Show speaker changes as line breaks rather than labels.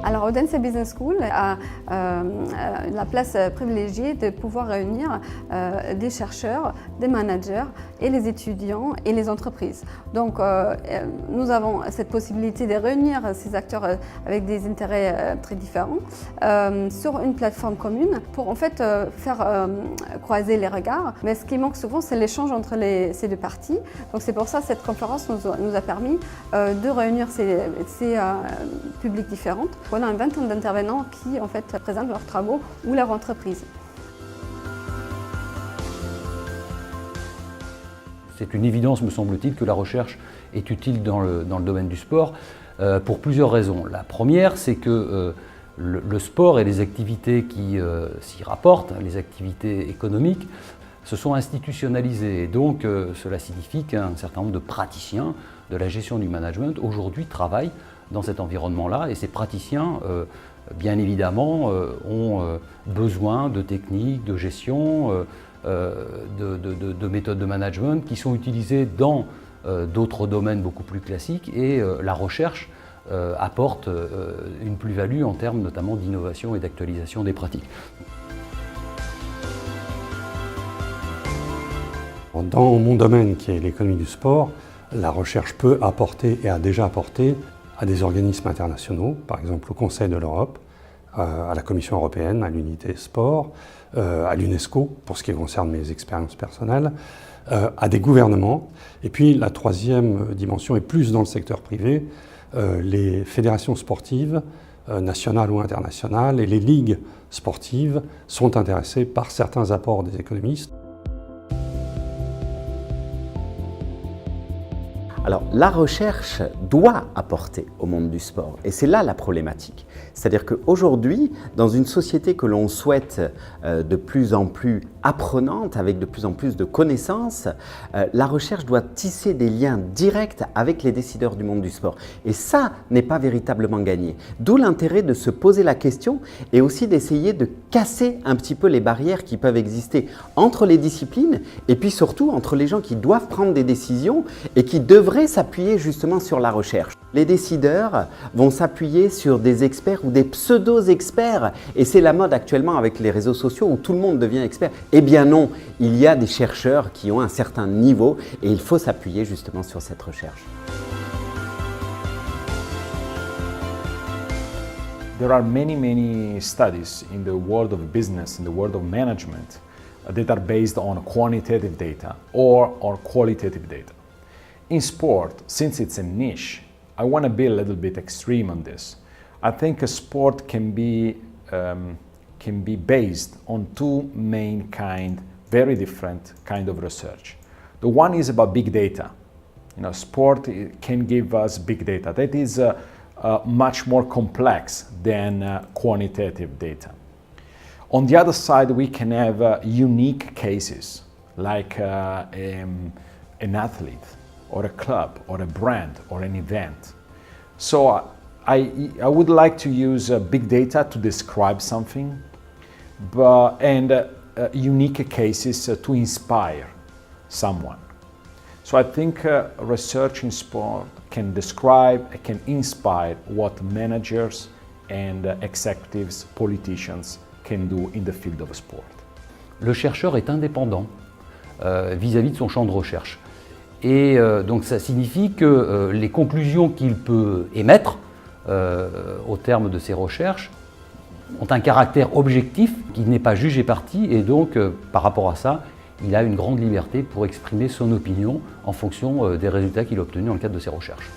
Alors, Odense Business School a la place privilégiée de pouvoir réunir des chercheurs, des managers et les étudiants et les entreprises. Donc, nous avons cette possibilité de réunir ces acteurs avec des intérêts très différents sur une plateforme commune pour en fait faire croiser les regards. Mais ce qui manque souvent, c'est l'échange entre ces deux parties. Donc, c'est pour ça que cette conférence nous a permis de réunir ces publics différents. On a une vingtaine d'intervenants qui en fait présentent leurs travaux ou leur entreprise.
C'est une évidence, me semble-t-il, que la recherche est utile dans le domaine du sport pour plusieurs raisons. La première, c'est que le sport et les activités qui s'y rapportent, les activités économiques, se sont institutionnalisées. Et donc, cela signifie qu'un certain nombre de praticiens de la gestion du management aujourd'hui travaillent dans cet environnement-là, et ces praticiens, bien évidemment, ont besoin de techniques, de gestion, de méthodes de management qui sont utilisées dans d'autres domaines beaucoup plus classiques, et la recherche apporte une plus-value en termes notamment d'innovation et d'actualisation des pratiques.
Dans mon domaine qui est l'économie du sport, la recherche peut apporter et a déjà apporté à des organismes internationaux, par exemple au Conseil de l'Europe, à la Commission européenne, à l'unité sport, à l'UNESCO, pour ce qui concerne mes expériences personnelles, à des gouvernements. Et puis la troisième dimension est plus dans le secteur privé, les fédérations sportives, nationales ou internationales, et les ligues sportives sont intéressées par certains apports des économistes.
Alors, la recherche doit apporter au monde du sport, et c'est là la problématique. C'est-à-dire qu'aujourd'hui, dans une société que l'on souhaite de plus en plus apprenante, avec de plus en plus de connaissances, la recherche doit tisser des liens directs avec les décideurs du monde du sport. Et ça n'est pas véritablement gagné. D'où l'intérêt de se poser la question et aussi d'essayer de casser un petit peu les barrières qui peuvent exister entre les disciplines et puis surtout entre les gens qui doivent prendre des décisions et qui devraient s'appuyer justement sur la recherche. Les décideurs vont s'appuyer sur des experts ou des pseudo-experts, et c'est la mode actuellement avec les réseaux sociaux où tout le monde devient expert. Eh bien non, il y a des chercheurs qui ont un certain niveau et il faut s'appuyer justement sur cette recherche.
There are many studies in the world of business, in the world of management, that are based on quantitative data or on qualitative data. In sport, since it's a niche, I want to be a little bit extreme on this. I think a sport can be based on two main very different kind of research. The one is about big data. You know, sport can give us big data. That is much more complex than quantitative data. On the other side, we can have unique cases, like an athlete, or a club, or a brand, or an event. So I would like to use big data to describe something, and unique cases to inspire someone. So I think research in sport can describe, can inspire what managers and executives, politicians can do in the field of sport.
Le chercheur est indépendant vis-à-vis de son champ de recherche. Et donc ça signifie que les conclusions qu'il peut émettre au terme de ses recherches ont un caractère objectif qui n'est pas jugé parti, et donc par rapport à ça, il a une grande liberté pour exprimer son opinion en fonction des résultats qu'il a obtenus dans le cadre de ses recherches.